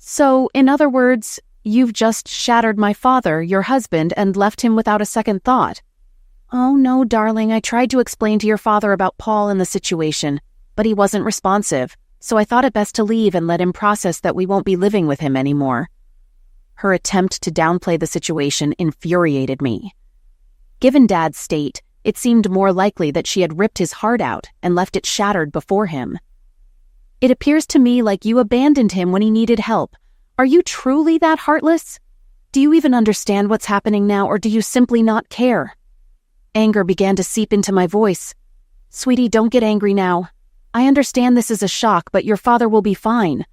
So, in other words, you've just shattered my father, your husband, and left him without a second thought. Oh no, darling, I tried to explain to your father about Paul and the situation, but he wasn't responsive, so I thought it best to leave and let him process that we won't be living with him anymore. Her attempt to downplay the situation infuriated me. Given Dad's state, it seemed more likely that she had ripped his heart out and left it shattered before him. It appears to me like you abandoned him when he needed help. Are you truly that heartless? Do you even understand what's happening now, or do you simply not care? Anger began to seep into my voice. Sweetie, don't get angry now. I understand this is a shock, but your father will be fine.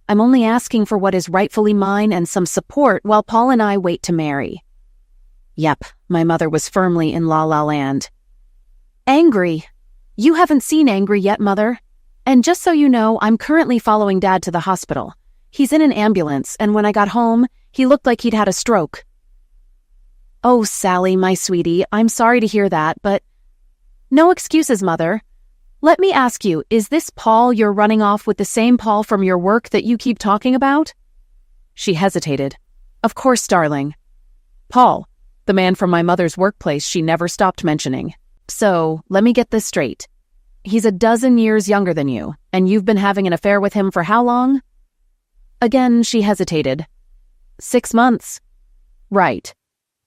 I'm only asking for what is rightfully mine and some support while Paul and I wait to marry. Yep, my mother was firmly in La La Land. Angry? You haven't seen angry yet, Mother. And just so you know, I'm currently following Dad to the hospital. He's in an ambulance, and when I got home, he looked like he'd had a stroke. Oh, Sally, my sweetie, I'm sorry to hear that, but... No excuses, Mother. Let me ask you, is this Paul you're running off with the same Paul from your work that you keep talking about? She hesitated. Of course, darling. Paul, the man from my mother's workplace she never stopped mentioning. So, let me get this straight. He's a dozen years younger than you, and you've been having an affair with him for how long? Again, she hesitated. 6 months. Right.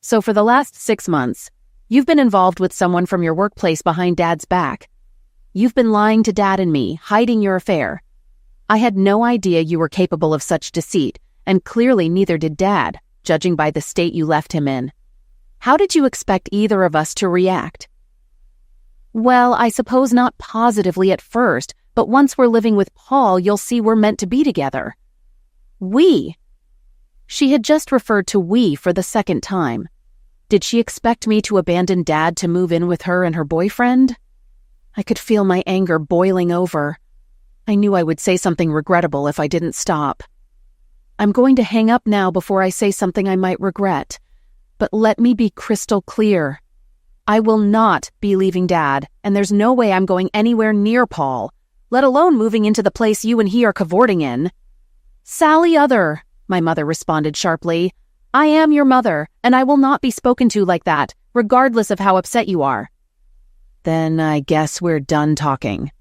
So for the last 6 months, you've been involved with someone from your workplace behind Dad's back. You've been lying to Dad and me, hiding your affair. I had no idea you were capable of such deceit, and clearly neither did Dad, judging by the state you left him in. How did you expect either of us to react? Well, I suppose not positively at first, but once we're living with Paul, you'll see we're meant to be together. We. She had just referred to we for the second time. Did she expect me to abandon Dad to move in with her and her boyfriend? I could feel my anger boiling over. I knew I would say something regrettable if I didn't stop. I'm going to hang up now before I say something I might regret. But let me be crystal clear. I will not be leaving Dad, and there's no way I'm going anywhere near Paul, let alone moving into the place you and he are cavorting in. Sally Other, my mother responded sharply. I am your mother, and I will not be spoken to like that, regardless of how upset you are. Then I guess we're done talking.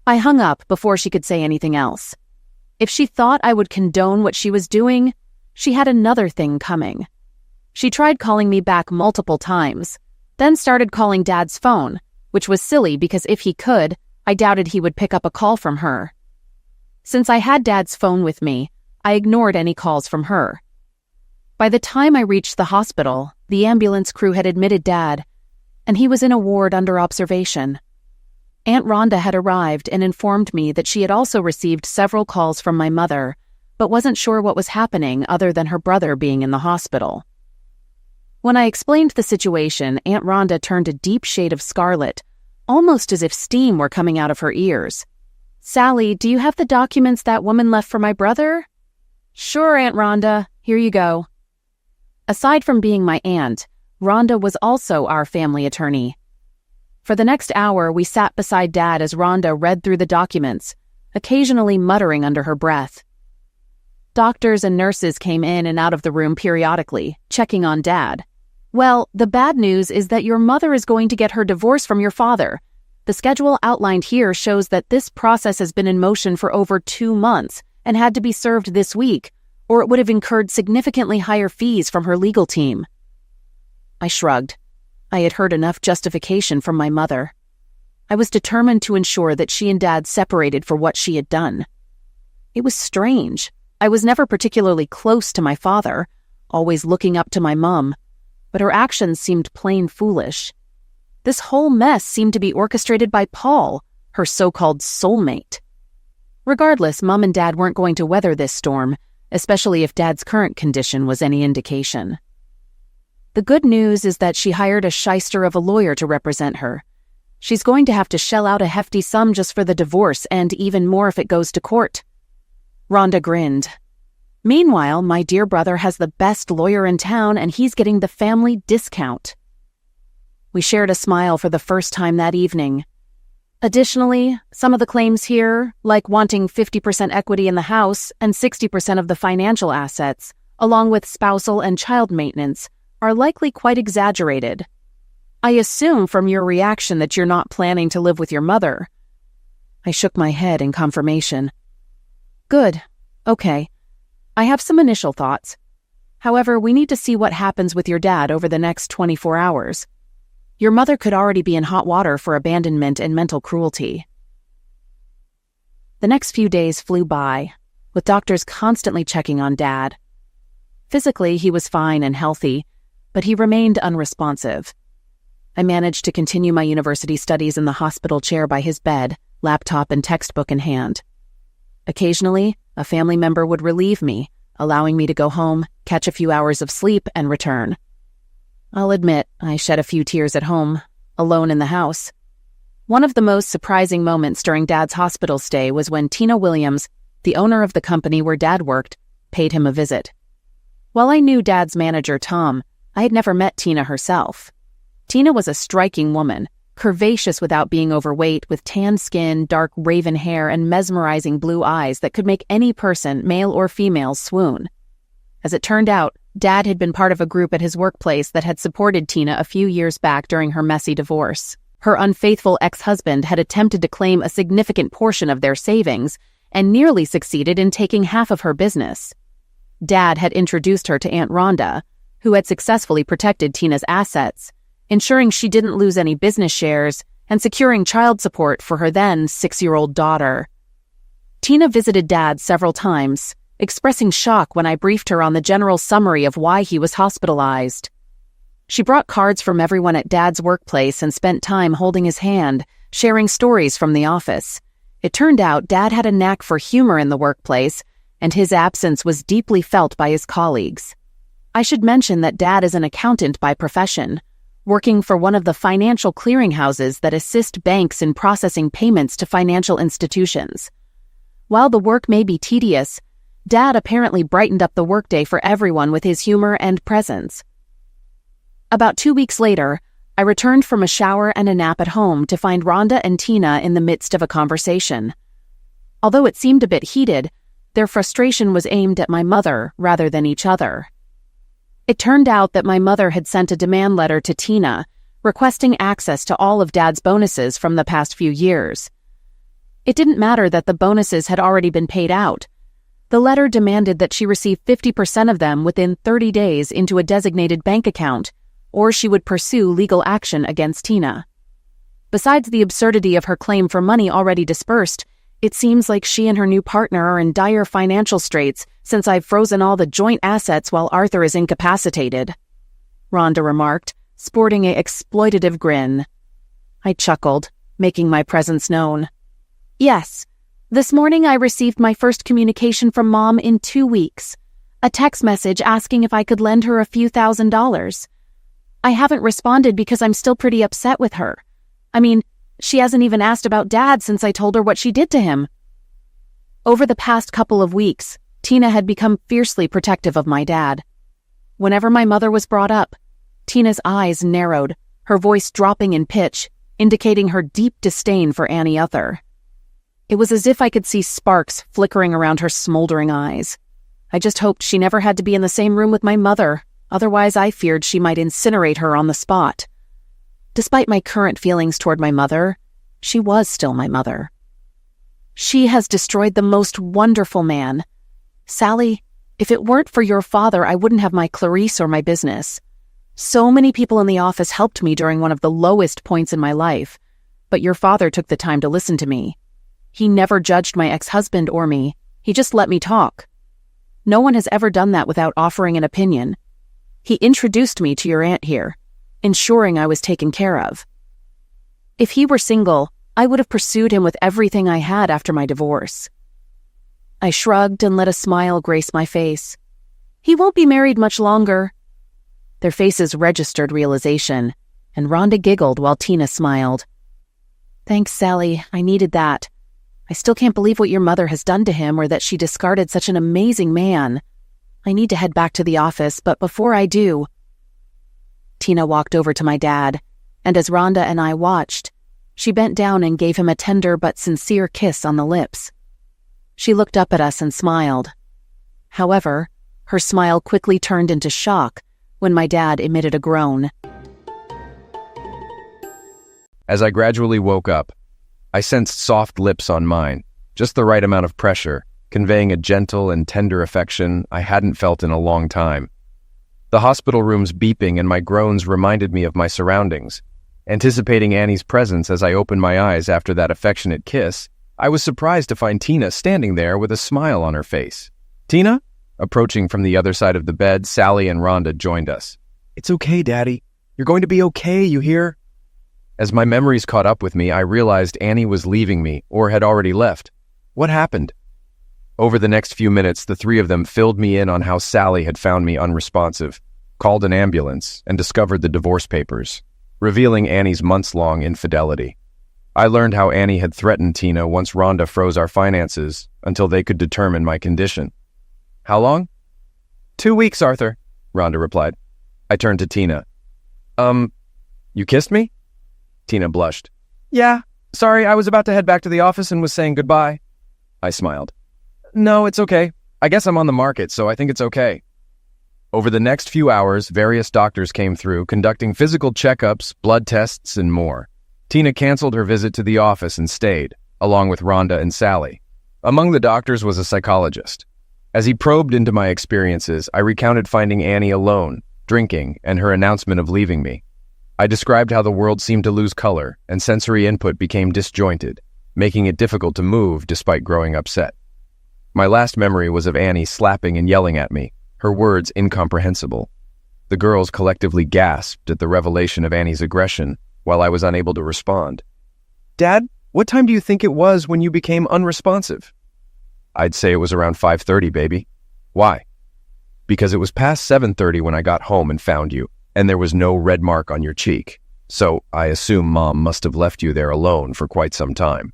I hung up before she could say anything else. If she thought I would condone what she was doing, she had another thing coming. She tried calling me back multiple times, then started calling Dad's phone, which was silly because if he could, I doubted he would pick up a call from her. Since I had Dad's phone with me, I ignored any calls from her. By the time I reached the hospital, the ambulance crew had admitted Dad, and he was in a ward under observation. Aunt Rhonda had arrived and informed me that she had also received several calls from my mother, but wasn't sure what was happening other than her brother being in the hospital. When I explained the situation, Aunt Rhonda turned a deep shade of scarlet, almost as if steam were coming out of her ears. Sally, do you have the documents that woman left for my brother? Sure, Aunt Rhonda. Here you go. Aside from being my aunt, Rhonda was also our family attorney. For the next hour, we sat beside Dad as Rhonda read through the documents, occasionally muttering under her breath. Doctors and nurses came in and out of the room periodically, checking on Dad. Well, the bad news is that your mother is going to get her divorce from your father. The schedule outlined here shows that this process has been in motion for over 2 months and had to be served this week, or it would have incurred significantly higher fees from her legal team. I shrugged. I had heard enough justification from my mother. I was determined to ensure that she and Dad separated for what she had done. It was strange. I was never particularly close to my father, always looking up to my mom, but her actions seemed plain foolish. This whole mess seemed to be orchestrated by Paul, her so-called soulmate. Regardless, Mom and Dad weren't going to weather this storm, especially if Dad's current condition was any indication. The good news is that she hired a shyster of a lawyer to represent her. She's going to have to shell out a hefty sum just for the divorce, and even more if it goes to court. Rhonda grinned. Meanwhile, my dear brother has the best lawyer in town, and he's getting the family discount. We shared a smile for the first time that evening. Additionally, some of the claims here, like wanting 50% equity in the house and 60% of the financial assets, along with spousal and child maintenance, are likely quite exaggerated. I assume from your reaction that you're not planning to live with your mother. I shook my head in confirmation. Good. Okay. I have some initial thoughts. However, we need to see what happens with your dad over the next 24 hours. Your mother could already be in hot water for abandonment and mental cruelty. The next few days flew by, with doctors constantly checking on Dad. Physically, he was fine and healthy, but he remained unresponsive. I managed to continue my university studies in the hospital chair by his bed, laptop and textbook in hand. Occasionally, a family member would relieve me, allowing me to go home, catch a few hours of sleep, and return. I'll admit, I shed a few tears at home, alone in the house. One of the most surprising moments during Dad's hospital stay was when Tina Williams, the owner of the company where Dad worked, paid him a visit. While I knew Dad's manager, Tom, I had never met Tina herself. Tina was a striking woman, curvaceous without being overweight, with tan skin, dark raven hair, and mesmerizing blue eyes that could make any person, male or female, swoon. As it turned out, Dad had been part of a group at his workplace that had supported Tina a few years back during her messy divorce. Her unfaithful ex-husband had attempted to claim a significant portion of their savings and nearly succeeded in taking half of her business. Dad had introduced her to Aunt Rhonda, who had successfully protected Tina's assets, ensuring she didn't lose any business shares and securing child support for her then 6-year-old daughter. Tina visited Dad several times, expressing shock when I briefed her on the general summary of why he was hospitalized. She brought cards from everyone at Dad's workplace and spent time holding his hand, sharing stories from the office. It turned out Dad had a knack for humor in the workplace, and his absence was deeply felt by his colleagues. I should mention that Dad is an accountant by profession, working for one of the financial clearinghouses that assist banks in processing payments to financial institutions. While the work may be tedious, Dad apparently brightened up the workday for everyone with his humor and presence. About 2 weeks later, I returned from a shower and a nap at home to find Rhonda and Tina in the midst of a conversation. Although it seemed a bit heated, their frustration was aimed at my mother rather than each other. It turned out that my mother had sent a demand letter to Tina, requesting access to all of Dad's bonuses from the past few years. It didn't matter that the bonuses had already been paid out. The letter demanded that she receive 50% of them within 30 days into a designated bank account, or she would pursue legal action against Tina. Besides the absurdity of her claim for money already dispersed, it seems like she and her new partner are in dire financial straits since I've frozen all the joint assets while Arthur is incapacitated, Rhonda remarked, sporting an exploitative grin. I chuckled, making my presence known. Yes. This morning I received my first communication from Mom in 2 weeks. A text message asking if I could lend her a few $1,000s. I haven't responded because I'm still pretty upset with her. I mean, she hasn't even asked about Dad since I told her what she did to him. Over the past couple of weeks, Tina had become fiercely protective of my dad. Whenever my mother was brought up, Tina's eyes narrowed, her voice dropping in pitch, indicating her deep disdain for Annie Uther. It was as if I could see sparks flickering around her smoldering eyes. I just hoped she never had to be in the same room with my mother, otherwise I feared she might incinerate her on the spot. Despite my current feelings toward my mother, she was still my mother. She has destroyed the most wonderful man. Sally, if it weren't for your father, I wouldn't have my Clarice or my business. So many people in the office helped me during one of the lowest points in my life, but your father took the time to listen to me. He never judged my ex-husband or me. He just let me talk. No one has ever done that without offering an opinion. He introduced me to your aunt here, ensuring I was taken care of. If he were single, I would have pursued him with everything I had after my divorce. I shrugged and let a smile grace my face. He won't be married much longer. Their faces registered realization, and Rhonda giggled while Tina smiled. Thanks, Sally. I needed that. I still can't believe what your mother has done to him or that she discarded such an amazing man. I need to head back to the office, but before I do... Tina walked over to my dad, and as Rhonda and I watched, She bent down and gave him a tender but sincere kiss on the lips. She looked up at us and smiled. However, her smile quickly turned into shock when my dad emitted a groan. As I gradually woke up, I sensed soft lips on mine, just the right amount of pressure, conveying a gentle and tender affection I hadn't felt in a long time. The hospital room's beeping and my groans reminded me of my surroundings. Anticipating Annie's presence as I opened my eyes after that affectionate kiss, I was surprised to find Tina standing there with a smile on her face. "Tina?" Approaching from the other side of the bed, Sally and Rhonda joined us. "It's okay, Daddy. You're going to be okay, you hear?" As my memories caught up with me, I realized Annie was leaving me or had already left. What happened? Over the next few minutes, the three of them filled me in on how Sally had found me unresponsive, called an ambulance, and discovered the divorce papers, revealing Annie's months-long infidelity. I learned how Annie had threatened Tina once Rhonda froze our finances until they could determine my condition. "How long?" "2 weeks, Arthur," Rhonda replied. I turned to Tina. You kissed me?" Tina blushed. "Yeah, sorry, I was about to head back to the office and was saying goodbye." I smiled. "No, it's okay. I guess I'm on the market, so I think it's okay." Over the next few hours, various doctors came through, conducting physical checkups, blood tests, and more. Tina canceled her visit to the office and stayed, along with Rhonda and Sally. Among the doctors was a psychologist. As he probed into my experiences, I recounted finding Annie alone, drinking, and her announcement of leaving me. I described how the world seemed to lose color, and sensory input became disjointed, making it difficult to move despite growing upset. My last memory was of Annie slapping and yelling at me, her words incomprehensible. The girls collectively gasped at the revelation of Annie's aggression, while I was unable to respond. "Dad, what time do you think it was when you became unresponsive?" "I'd say it was around 5:30, baby." "Why?" "Because it was past 7:30 when I got home and found you, and there was no red mark on your cheek. So I assume Mom must have left you there alone for quite some time."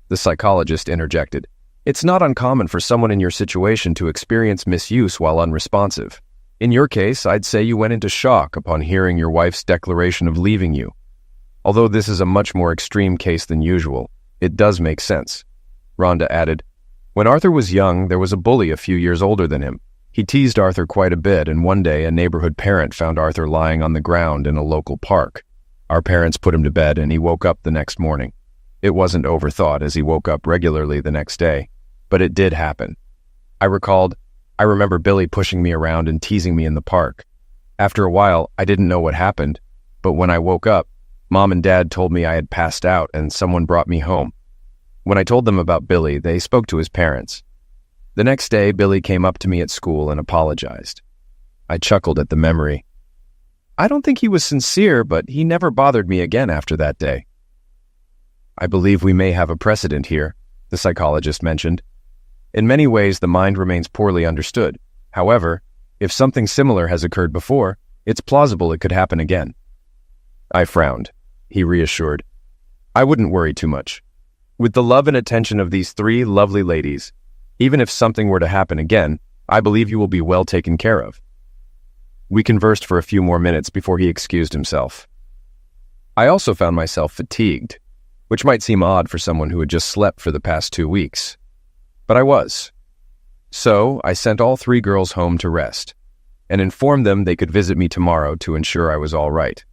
The psychologist interjected. "It's not uncommon for someone in your situation to experience misuse while unresponsive. In your case, I'd say you went into shock upon hearing your wife's declaration of leaving you. Although this is a much more extreme case than usual, it does make sense." Rhonda added, "When Arthur was young, there was a bully a few years older than him. He teased Arthur quite a bit, and one day a neighborhood parent found Arthur lying on the ground in a local park. Our parents put him to bed, and he woke up the next morning. It wasn't overthought, as he woke up regularly the next day, but it did happen. I remember Billy pushing me around and teasing me in the park. After a while, I didn't know what happened, but when I woke up, Mom and Dad told me I had passed out and someone brought me home. When I told them about Billy, they spoke to his parents. The next day, Billy came up to me at school and apologized. I chuckled at the memory. I don't think he was sincere, but he never bothered me again after that day. "I believe we may have a precedent here," the psychologist mentioned. "In many ways, the mind remains poorly understood. However, if something similar has occurred before, it's plausible it could happen again." I frowned. He reassured. "I wouldn't worry too much. With the love and attention of these 3 lovely ladies, even if something were to happen again, I believe you will be well taken care of." We conversed for a few more minutes before he excused himself. I also found myself fatigued, which might seem odd for someone who had just slept for the past 2 weeks. But I was. So I sent all 3 girls home to rest, and informed them they could visit me tomorrow to ensure I was all right.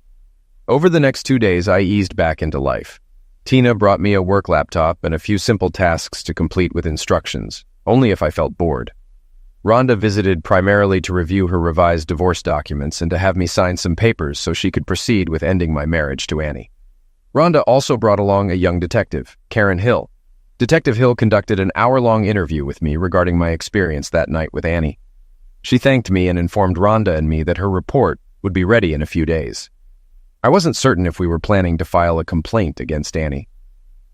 Over the next 2 days, I eased back into life. Tina brought me a work laptop and a few simple tasks to complete with instructions, only if I felt bored. Rhonda visited primarily to review her revised divorce documents and to have me sign some papers so she could proceed with ending my marriage to Annie. Rhonda also brought along a young detective, Karen Hill. Detective Hill conducted an hour-long interview with me regarding my experience that night with Annie. She thanked me and informed Rhonda and me that her report would be ready in a few days. I wasn't certain if we were planning to file a complaint against Annie.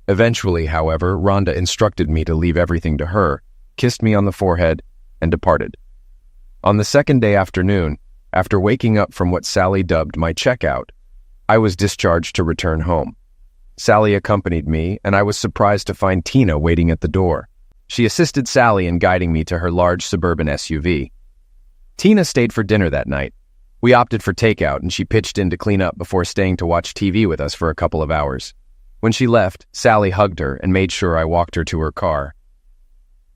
Eventually, however, Rhonda instructed me to leave everything to her, kissed me on the forehead, and departed. On the second day afternoon, after waking up from what Sally dubbed my checkout, I was discharged to return home. Sally accompanied me, and I was surprised to find Tina waiting at the door. She assisted Sally in guiding me to her large suburban SUV. Tina stayed for dinner that night. We opted for takeout, and she pitched in to clean up before staying to watch TV with us for a couple of hours. When she left, Sally hugged her and made sure I walked her to her car.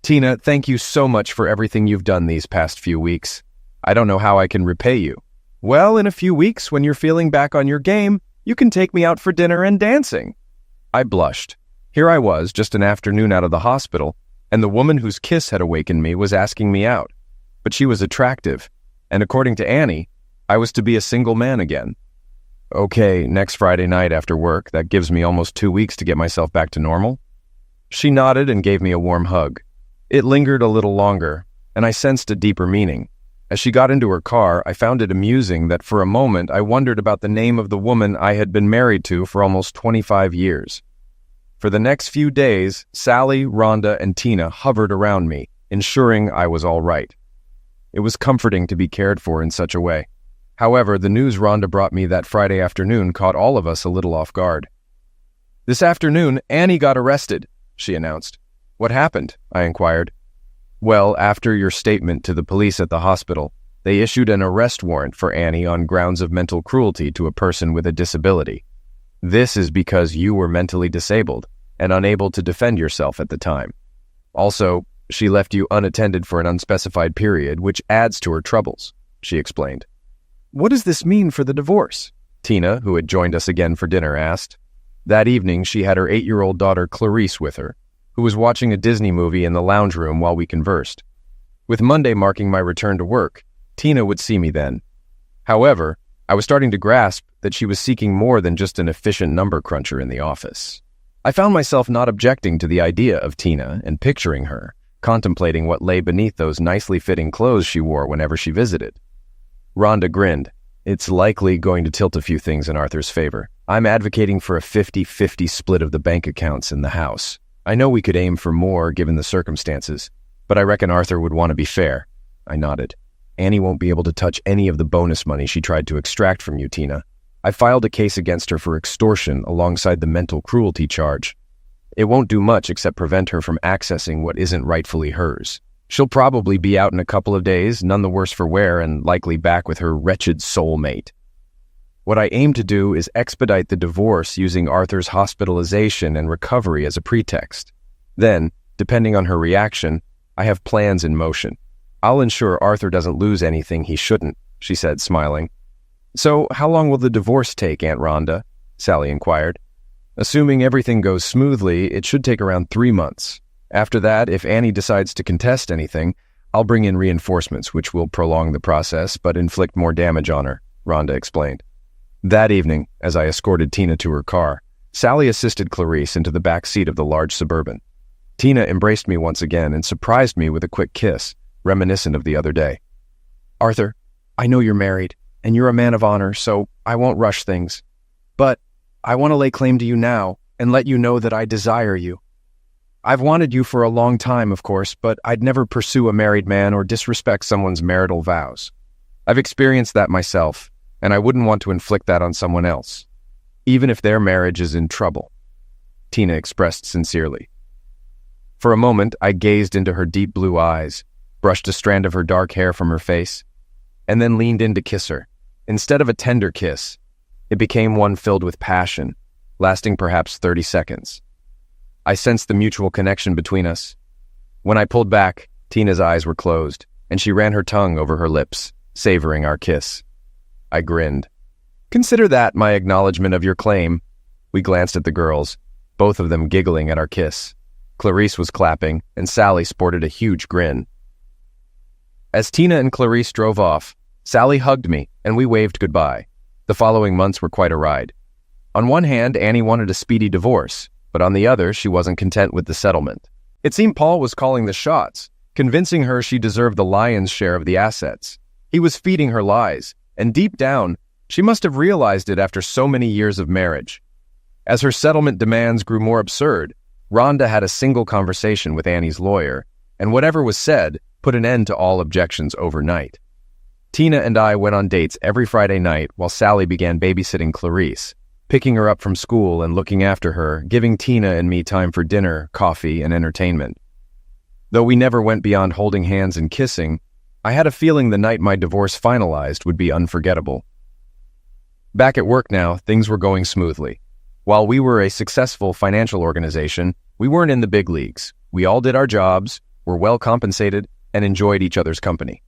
"Tina, thank you so much for everything you've done these past few weeks. I don't know how I can repay you." "Well, in a few weeks, when you're feeling back on your game, you can take me out for dinner and dancing." I blushed. Here I was, just an afternoon out of the hospital, and the woman whose kiss had awakened me was asking me out. But she was attractive, and according to Annie, I was to be a single man again. "Okay, next Friday night after work. That gives me almost 2 weeks to get myself back to normal." She nodded and gave me a warm hug. It lingered a little longer, and I sensed a deeper meaning. As she got into her car, I found it amusing that for a moment I wondered about the name of the woman I had been married to for almost 25 years. For the next few days, Sally, Rhonda, and Tina hovered around me, ensuring I was all right. It was comforting to be cared for in such a way. However, the news Rhonda brought me that Friday afternoon caught all of us a little off guard. "This afternoon, Annie got arrested," she announced. "What happened?" I inquired. "Well, after your statement to the police at the hospital, they issued an arrest warrant for Annie on grounds of mental cruelty to a person with a disability. This is because you were mentally disabled and unable to defend yourself at the time. Also, she left you unattended for an unspecified period, which adds to her troubles," she explained. "What does this mean for the divorce?" Tina, who had joined us again for dinner, asked. That evening, she had her 8-year-old daughter Clarice with her, who was watching a Disney movie in the lounge room while we conversed. With Monday marking my return to work, Tina would see me then. However, I was starting to grasp that she was seeking more than just an efficient number cruncher in the office. I found myself not objecting to the idea of Tina and picturing her, contemplating what lay beneath those nicely fitting clothes she wore whenever she visited. Rhonda grinned. "It's likely going to tilt a few things in Arthur's favor. I'm advocating for a 50-50 split of the bank accounts in the house. I know we could aim for more given the circumstances, but I reckon Arthur would want to be fair." I nodded. "Annie won't be able to touch any of the bonus money she tried to extract from you, Tina. I filed a case against her for extortion alongside the mental cruelty charge. It won't do much except prevent her from accessing what isn't rightfully hers. She'll probably be out in a couple of days, none the worse for wear, and likely back with her wretched soulmate. What I aim to do is expedite the divorce using Arthur's hospitalization and recovery as a pretext. Then, depending on her reaction, I have plans in motion. I'll ensure Arthur doesn't lose anything he shouldn't," she said, smiling. "So, how long will the divorce take, Aunt Rhonda?" Sally inquired. "Assuming everything goes smoothly, it should take around 3 months. After that, if Annie decides to contest anything, I'll bring in reinforcements, which will prolong the process but inflict more damage on her," Rhonda explained. That evening, as I escorted Tina to her car, Sally assisted Clarice into the back seat of the large Suburban. Tina embraced me once again and surprised me with a quick kiss, reminiscent of the other day. "Arthur, I know you're married, and you're a man of honor, so I won't rush things. But I want to lay claim to you now and let you know that I desire you. I've wanted you for a long time, of course, but I'd never pursue a married man or disrespect someone's marital vows. I've experienced that myself, and I wouldn't want to inflict that on someone else, even if their marriage is in trouble," Tina expressed sincerely. For a moment, I gazed into her deep blue eyes, brushed a strand of her dark hair from her face, and then leaned in to kiss her. Instead of a tender kiss, it became one filled with passion, lasting perhaps 30 seconds. I sensed the mutual connection between us. When I pulled back, Tina's eyes were closed, and she ran her tongue over her lips, savoring our kiss. I grinned. "Consider that my acknowledgement of your claim." We glanced at the girls, both of them giggling at our kiss. Clarice was clapping, and Sally sported a huge grin. As Tina and Clarice drove off, Sally hugged me, and we waved goodbye. The following months were quite a ride. On one hand, Annie wanted a speedy divorce, but on the other, she wasn't content with the settlement. It seemed Paul was calling the shots, convincing her she deserved the lion's share of the assets. He was feeding her lies, and deep down, she must have realized it after so many years of marriage. As her settlement demands grew more absurd, Rhonda had a single conversation with Annie's lawyer, and whatever was said put an end to all objections overnight. Tina and I went on dates every Friday night while Sally began babysitting Clarice, picking her up from school and looking after her, giving Tina and me time for dinner, coffee, and entertainment. Though we never went beyond holding hands and kissing, I had a feeling the night my divorce finalized would be unforgettable. Back at work now, things were going smoothly. While we were a successful financial organization, we weren't in the big leagues. We all did our jobs, were well compensated, and enjoyed each other's company.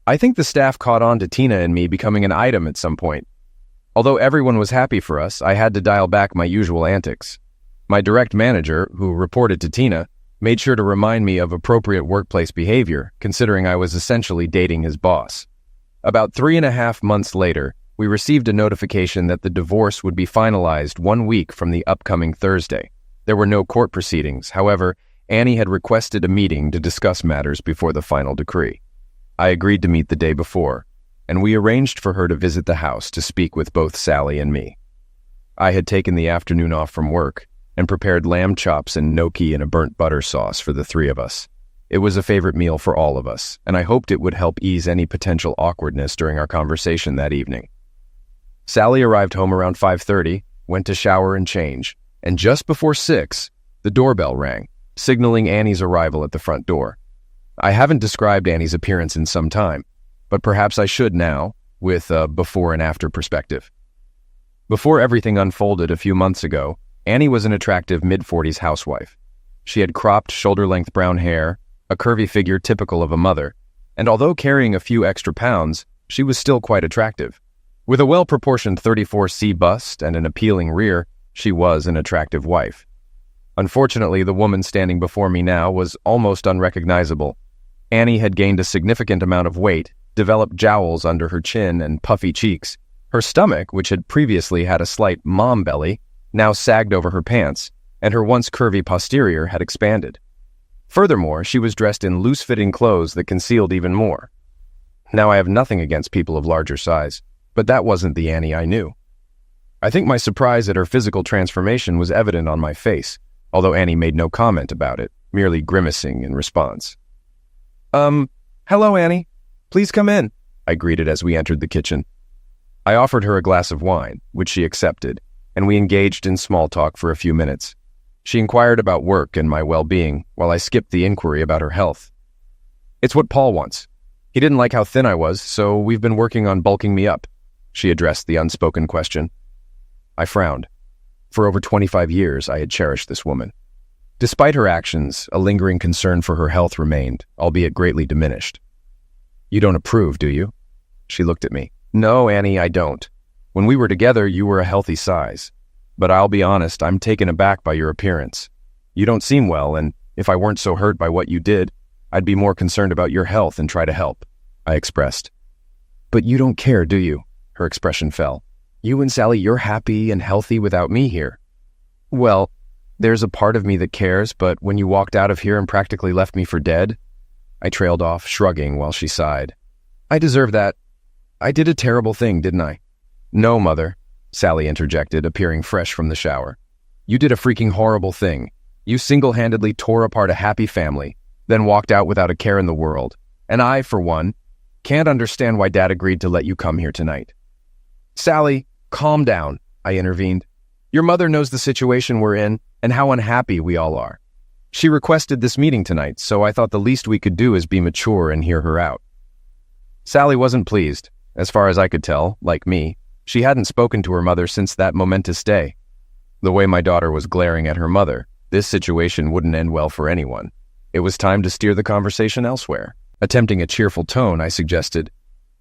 I think the staff caught on to Tina and me becoming an item at some point. Although everyone was happy for us, I had to dial back my usual antics. My direct manager, who reported to Tina, made sure to remind me of appropriate workplace behavior, considering I was essentially dating his boss. About 3.5 months later, we received a notification that the divorce would be finalized 1 week from the upcoming Thursday. There were no court proceedings. However, Annie had requested a meeting to discuss matters before the final decree. I agreed to meet the day before, and we arranged for her to visit the house to speak with both Sally and me. I had taken the afternoon off from work and prepared lamb chops and gnocchi in a burnt butter sauce for the three of us. It was a favorite meal for all of us, and I hoped it would help ease any potential awkwardness during our conversation that evening. Sally arrived home around 5:30, went to shower and change, and just before 6, the doorbell rang, signaling Annie's arrival at the front door. I haven't described Annie's appearance in some time, but perhaps I should now, with a before and after perspective. Before everything unfolded a few months ago, Annie was an attractive mid-40s housewife. She had cropped, shoulder-length brown hair, a curvy figure typical of a mother, and although carrying a few extra pounds, she was still quite attractive. With a well-proportioned 34C bust and an appealing rear, she was an attractive wife. Unfortunately, the woman standing before me now was almost unrecognizable. Annie had gained a significant amount of weight, developed jowls under her chin and puffy cheeks. Her stomach, which had previously had a slight mom belly, now sagged over her pants, and her once curvy posterior had expanded. Furthermore, she was dressed in loose-fitting clothes that concealed even more. Now, I have nothing against people of larger size, but that wasn't the Annie I knew. I think my surprise at her physical transformation was evident on my face, although Annie made no comment about it, merely grimacing in response. Hello, Annie. Please come in," I greeted as we entered the kitchen. I offered her a glass of wine, which she accepted, and we engaged in small talk for a few minutes. She inquired about work and my well-being, while I skipped the inquiry about her health. "It's what Paul wants. He didn't like how thin I was, so we've been working on bulking me up," she addressed the unspoken question. I frowned. For over 25 years, I had cherished this woman. Despite her actions, a lingering concern for her health remained, albeit greatly diminished. "You don't approve, do you?" She looked at me. "No, Annie, I don't. When we were together, you were a healthy size. But I'll be honest, I'm taken aback by your appearance. You don't seem well, and if I weren't so hurt by what you did, I'd be more concerned about your health and try to help," I expressed. "But you don't care, do you?" Her expression fell. "You and Sally, you're happy and healthy without me here." "Well, there's a part of me that cares, but when you walked out of here and practically left me for dead," I trailed off, shrugging while she sighed. "I deserve that. I did a terrible thing, didn't I?" "No, Mother," Sally interjected, appearing fresh from the shower. "You did a freaking horrible thing. You single-handedly tore apart a happy family, then walked out without a care in the world. And I, for one, can't understand why Dad agreed to let you come here tonight." "Sally, calm down," I intervened. "Your mother knows the situation we're in and how unhappy we all are. She requested this meeting tonight, so I thought the least we could do is be mature and hear her out." Sally wasn't pleased. As far as I could tell, like me, she hadn't spoken to her mother since that momentous day. The way my daughter was glaring at her mother, this situation wouldn't end well for anyone. It was time to steer the conversation elsewhere. Attempting a cheerful tone, I suggested,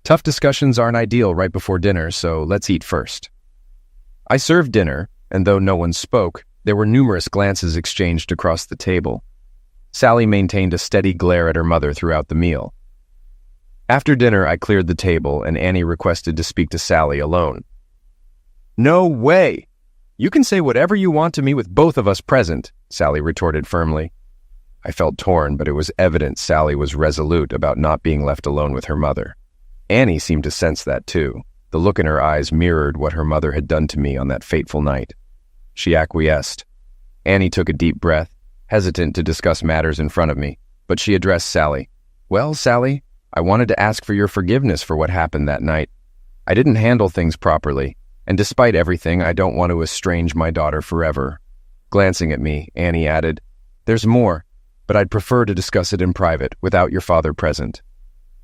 "Tough discussions aren't ideal right before dinner, so let's eat first." I served dinner, and though no one spoke, there were numerous glances exchanged across the table. Sally maintained a steady glare at her mother throughout the meal. After dinner, I cleared the table, and Annie requested to speak to Sally alone. "No way! You can say whatever you want to me with both of us present," Sally retorted firmly. I felt torn, but it was evident Sally was resolute about not being left alone with her mother. Annie seemed to sense that too. The look in her eyes mirrored what her mother had done to me on that fateful night. She acquiesced. Annie took a deep breath, hesitant to discuss matters in front of me, but she addressed Sally. "Well, Sally, I wanted to ask for your forgiveness for what happened that night. I didn't handle things properly, and despite everything, I don't want to estrange my daughter forever." Glancing at me, Annie added, "There's more, but I'd prefer to discuss it in private without your father present."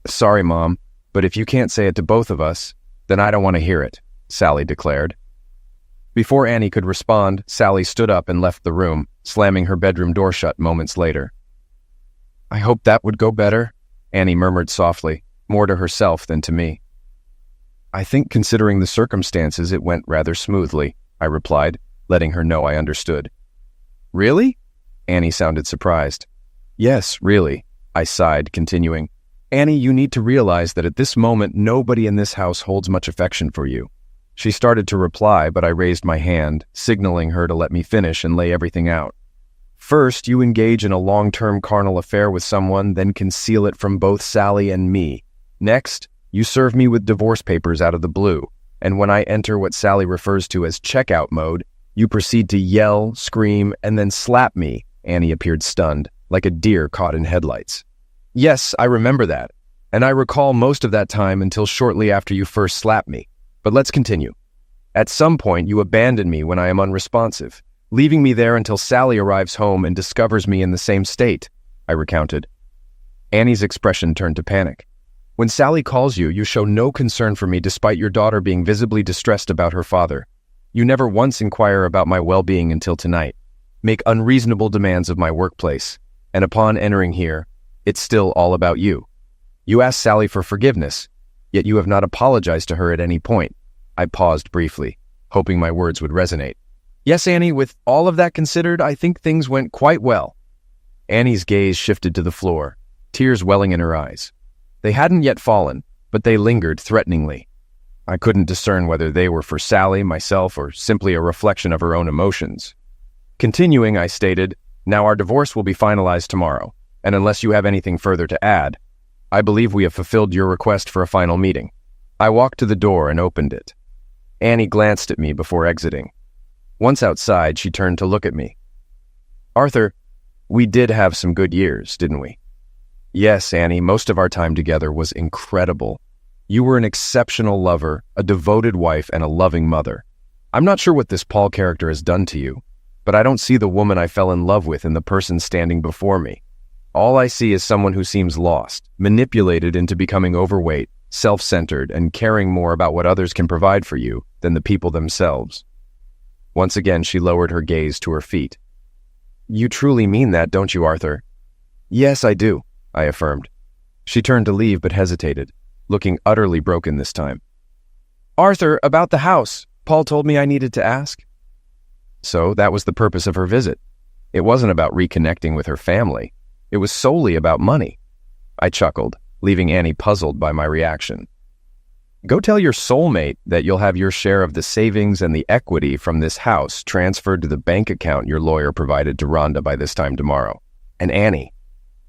"Sorry, Mom, but if you can't say it to both of us, then I don't want to hear it," Sally declared. Before Annie could respond, Sally stood up and left the room, slamming her bedroom door shut moments later. "I hope that would go better," Annie murmured softly, more to herself than to me. "I think considering the circumstances it went rather smoothly," I replied, letting her know I understood. "Really?" Annie sounded surprised. "Yes, really," I sighed, continuing. "Annie, you need to realize that at this moment nobody in this house holds much affection for you." She started to reply, but I raised my hand, signaling her to let me finish and lay everything out. "First, you engage in a long-term carnal affair with someone, then conceal it from both Sally and me. Next, you serve me with divorce papers out of the blue, and when I enter what Sally refers to as checkout mode, you proceed to yell, scream, and then slap me." Annie appeared stunned, like a deer caught in headlights. "Yes, I remember that, and I recall most of that time until shortly after you first slapped me. But let's continue. At some point, you abandon me when I am unresponsive, leaving me there until Sally arrives home and discovers me in the same state," I recounted. Annie's expression turned to panic. "When Sally calls you, you show no concern for me despite your daughter being visibly distressed about her father. You never once inquire about my well-being until tonight, make unreasonable demands of my workplace, and upon entering here, it's still all about you. You ask Sally for forgiveness, yet you have not apologized to her at any point." I paused briefly, hoping my words would resonate. "Yes, Annie, with all of that considered, I think things went quite well." Annie's gaze shifted to the floor, tears welling in her eyes. They hadn't yet fallen, but they lingered threateningly. I couldn't discern whether they were for Sally, myself, or simply a reflection of her own emotions. Continuing, I stated, "Now our divorce will be finalized tomorrow, and unless you have anything further to add, I believe we have fulfilled your request for a final meeting." I walked to the door and opened it. Annie glanced at me before exiting. Once outside, she turned to look at me. "Arthur, we did have some good years, didn't we?" "Yes, Annie, most of our time together was incredible. You were an exceptional lover, a devoted wife, and a loving mother. I'm not sure what this Paul character has done to you, but I don't see the woman I fell in love with in the person standing before me. All I see is someone who seems lost, manipulated into becoming overweight, self-centered, and caring more about what others can provide for you than the people themselves." Once again, she lowered her gaze to her feet. "You truly mean that, don't you, Arthur?" "Yes, I do," I affirmed. She turned to leave but hesitated, looking utterly broken this time. "Arthur, about the house. Paul told me I needed to ask." So that was the purpose of her visit. It wasn't about reconnecting with her family. It was solely about money. I chuckled, leaving Annie puzzled by my reaction. "Go tell your soulmate that you'll have your share of the savings and the equity from this house transferred to the bank account your lawyer provided to Rhonda by this time tomorrow. And Annie,"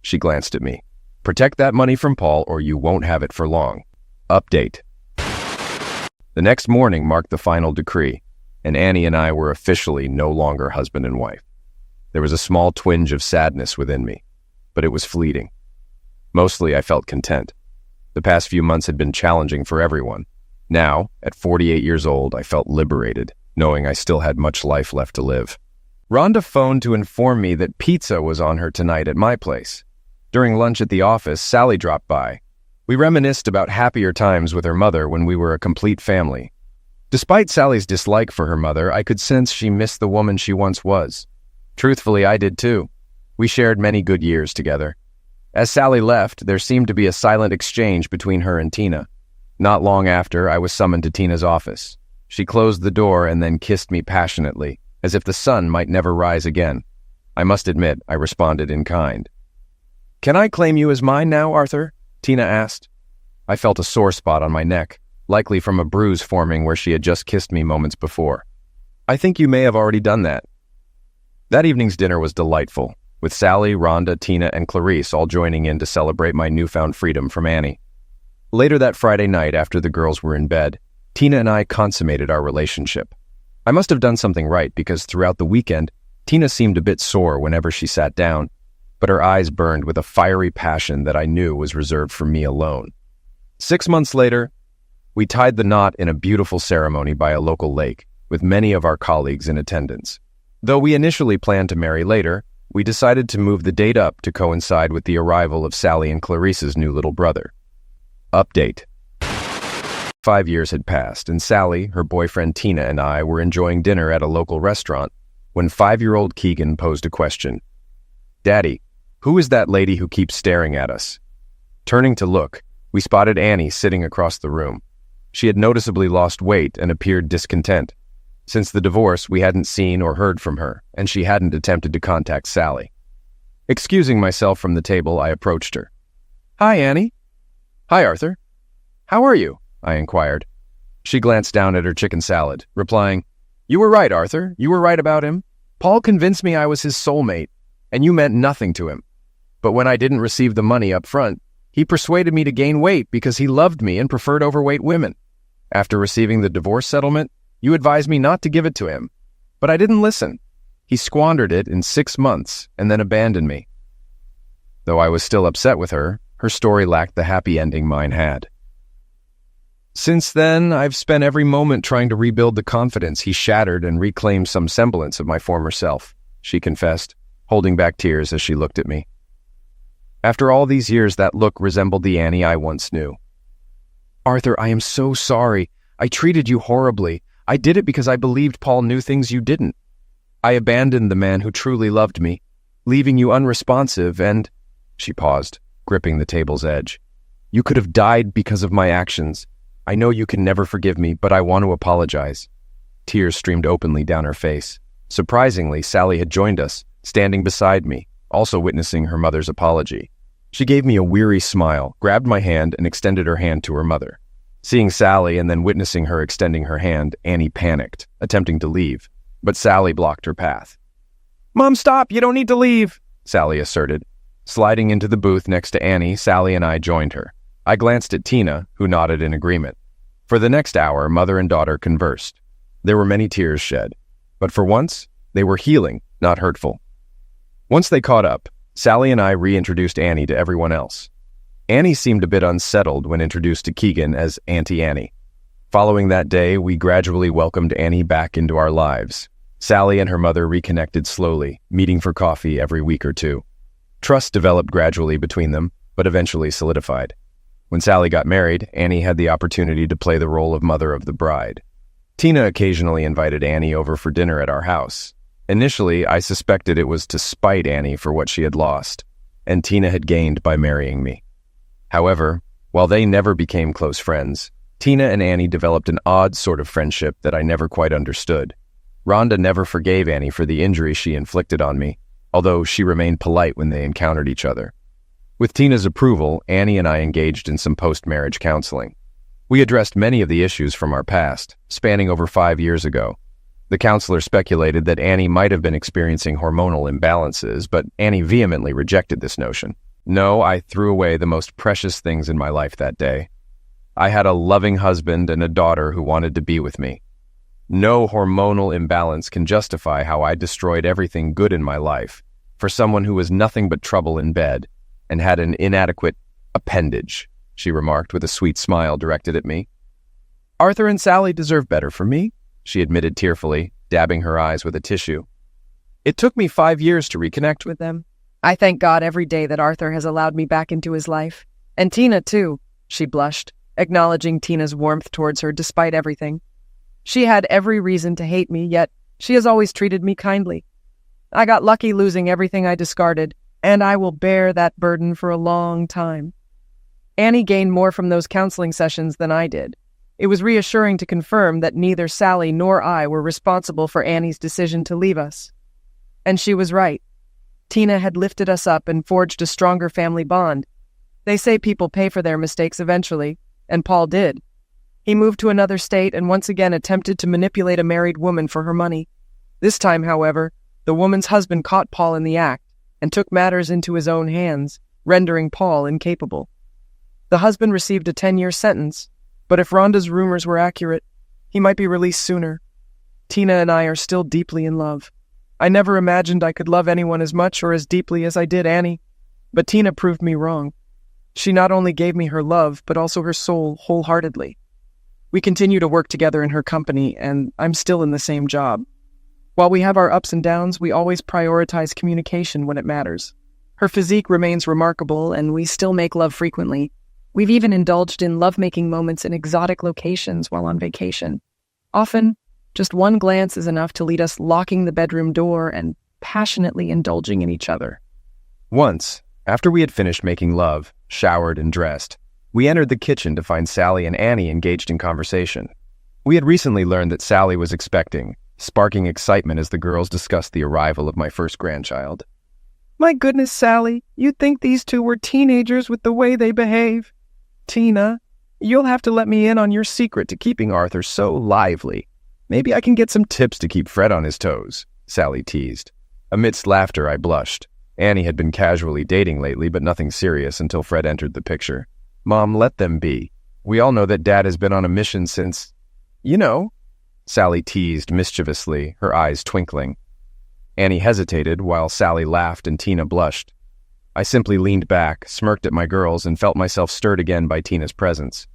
she glanced at me, "protect that money from Paul or you won't have it for long. Update." The next morning marked the final decree, and Annie and I were officially no longer husband and wife. There was a small twinge of sadness within me, but it was fleeting. Mostly I felt content. The past few months had been challenging for everyone. Now, at 48 years old, I felt liberated, knowing I still had much life left to live. Rhonda phoned to inform me that pizza was on her tonight at my place. During lunch at the office, Sally dropped by. We reminisced about happier times with her mother when we were a complete family. Despite Sally's dislike for her mother, I could sense she missed the woman she once was. Truthfully, I did too. We shared many good years together. As Sally left, there seemed to be a silent exchange between her and Tina. Not long after, I was summoned to Tina's office. She closed the door and then kissed me passionately, as if the sun might never rise again. I must admit, I responded in kind. "Can I claim you as mine now, Arthur?" Tina asked. I felt a sore spot on my neck, likely from a bruise forming where she had just kissed me moments before. "I think you may have already done that." That evening's dinner was delightful, with Sally, Rhonda, Tina, and Clarice all joining in to celebrate my newfound freedom from Annie. Later that Friday night, after the girls were in bed, Tina and I consummated our relationship. I must have done something right because throughout the weekend, Tina seemed a bit sore whenever she sat down, but her eyes burned with a fiery passion that I knew was reserved for me alone. 6 months later, we tied the knot in a beautiful ceremony by a local lake, with many of our colleagues in attendance. Though we initially planned to marry later, we decided to move the date up to coincide with the arrival of Sally and Clarice's new little brother. Update. 5 years had passed, and Sally, her boyfriend Tina, and I were enjoying dinner at a local restaurant when 5-year-old Keegan posed a question. "Daddy, who is that lady who keeps staring at us?" Turning to look, we spotted Annie sitting across the room. She had noticeably lost weight and appeared discontent. Since the divorce, we hadn't seen or heard from her, and she hadn't attempted to contact Sally. Excusing myself from the table, I approached her. "Hi, Annie." "Hi, Arthur. How are you?" I inquired. She glanced down at her chicken salad, replying, "You were right, Arthur. You were right about him. Paul convinced me I was his soulmate, and you meant nothing to him. But when I didn't receive the money up front, he persuaded me to gain weight because he loved me and preferred overweight women. After receiving the divorce settlement, you advised me not to give it to him. But I didn't listen. He squandered it in 6 months and then abandoned me." Though I was still upset with her, her story lacked the happy ending mine had. "Since then, I've spent every moment trying to rebuild the confidence he shattered and reclaim some semblance of my former self," she confessed, holding back tears as she looked at me. After all these years, that look resembled the Annie I once knew. "Arthur, I am so sorry. I treated you horribly. I did it because I believed Paul knew things you didn't. I abandoned the man who truly loved me, leaving you unresponsive and—" She paused, gripping the table's edge. "You could have died because of my actions. I know you can never forgive me, but I want to apologize." Tears streamed openly down her face. Surprisingly, Sally had joined us, standing beside me, also witnessing her mother's apology. She gave me a weary smile, grabbed my hand, and extended her hand to her mother. Seeing Sally and then witnessing her extending her hand, Annie panicked, attempting to leave, but Sally blocked her path. "Mom, stop! You don't need to leave!" Sally asserted. Sliding into the booth next to Annie, Sally and I joined her. I glanced at Tina, who nodded in agreement. For the next hour, mother and daughter conversed. There were many tears shed, but for once, they were healing, not hurtful. Once they caught up, Sally and I reintroduced Annie to everyone else. Annie seemed a bit unsettled when introduced to Keegan as Auntie Annie. Following that day, we gradually welcomed Annie back into our lives. Sally and her mother reconnected slowly, meeting for coffee every week or two. Trust developed gradually between them, but eventually solidified. When Sally got married, Annie had the opportunity to play the role of mother of the bride. Tina occasionally invited Annie over for dinner at our house. Initially, I suspected it was to spite Annie for what she had lost, and Tina had gained by marrying me. However, while they never became close friends, Tina and Annie developed an odd sort of friendship that I never quite understood. Rhonda never forgave Annie for the injury she inflicted on me, although she remained polite when they encountered each other. With Tina's approval, Annie and I engaged in some post-marriage counseling. We addressed many of the issues from our past, spanning over 5 years ago. The counselor speculated that Annie might have been experiencing hormonal imbalances, but Annie vehemently rejected this notion. No, I threw away the most precious things in my life that day. I had a loving husband and a daughter who wanted to be with me. No hormonal imbalance can justify how I destroyed everything good in my life for someone who was nothing but trouble in bed and had an inadequate appendage, she remarked with a sweet smile directed at me. "Arthur and Sally deserve better from me," she admitted tearfully, dabbing her eyes with a tissue. "It took me 5 years to reconnect with them. I thank God every day that Arthur has allowed me back into his life. And Tina, too," she blushed, acknowledging Tina's warmth towards her despite everything. "She had every reason to hate me, yet she has always treated me kindly. I got lucky losing everything I discarded, and I will bear that burden for a long time." Annie gained more from those counseling sessions than I did. It was reassuring to confirm that neither Sally nor I were responsible for Annie's decision to leave us. And she was right. Tina had lifted us up and forged a stronger family bond. They say people pay for their mistakes eventually, and Paul did. He moved to another state and once again attempted to manipulate a married woman for her money. This time, however, the woman's husband caught Paul in the act and took matters into his own hands, rendering Paul incapable. The husband received a 10-year sentence, but if Rhonda's rumors were accurate, he might be released sooner. Tina and I are still deeply in love. I never imagined I could love anyone as much or as deeply as I did Annie, but Tina proved me wrong. She not only gave me her love, but also her soul wholeheartedly. We continue to work together in her company, and I'm still in the same job. While we have our ups and downs, we always prioritize communication when it matters. Her physique remains remarkable, and we still make love frequently. We've even indulged in lovemaking moments in exotic locations while on vacation. Often, just one glance is enough to lead us locking the bedroom door and passionately indulging in each other. Once, after we had finished making love, showered and dressed, we entered the kitchen to find Sally and Annie engaged in conversation. We had recently learned that Sally was expecting, sparking excitement as the girls discussed the arrival of my first grandchild. My goodness, Sally, you'd think these two were teenagers with the way they behave. Tina, you'll have to let me in on your secret to keeping Arthur so lively. Maybe I can get some tips to keep Fred on his toes, Sally teased. Amidst laughter, I blushed. Annie had been casually dating lately, but nothing serious until Fred entered the picture. Mom, let them be. We all know that Dad has been on a mission since... You know, Sally teased mischievously, her eyes twinkling. Annie hesitated while Sally laughed and Tina blushed. I simply leaned back, smirked at my girls, and felt myself stirred again by Tina's presence.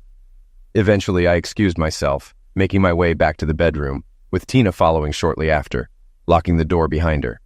Eventually, I excused myself, making my way back to the bedroom, with Tina following shortly after, locking the door behind her.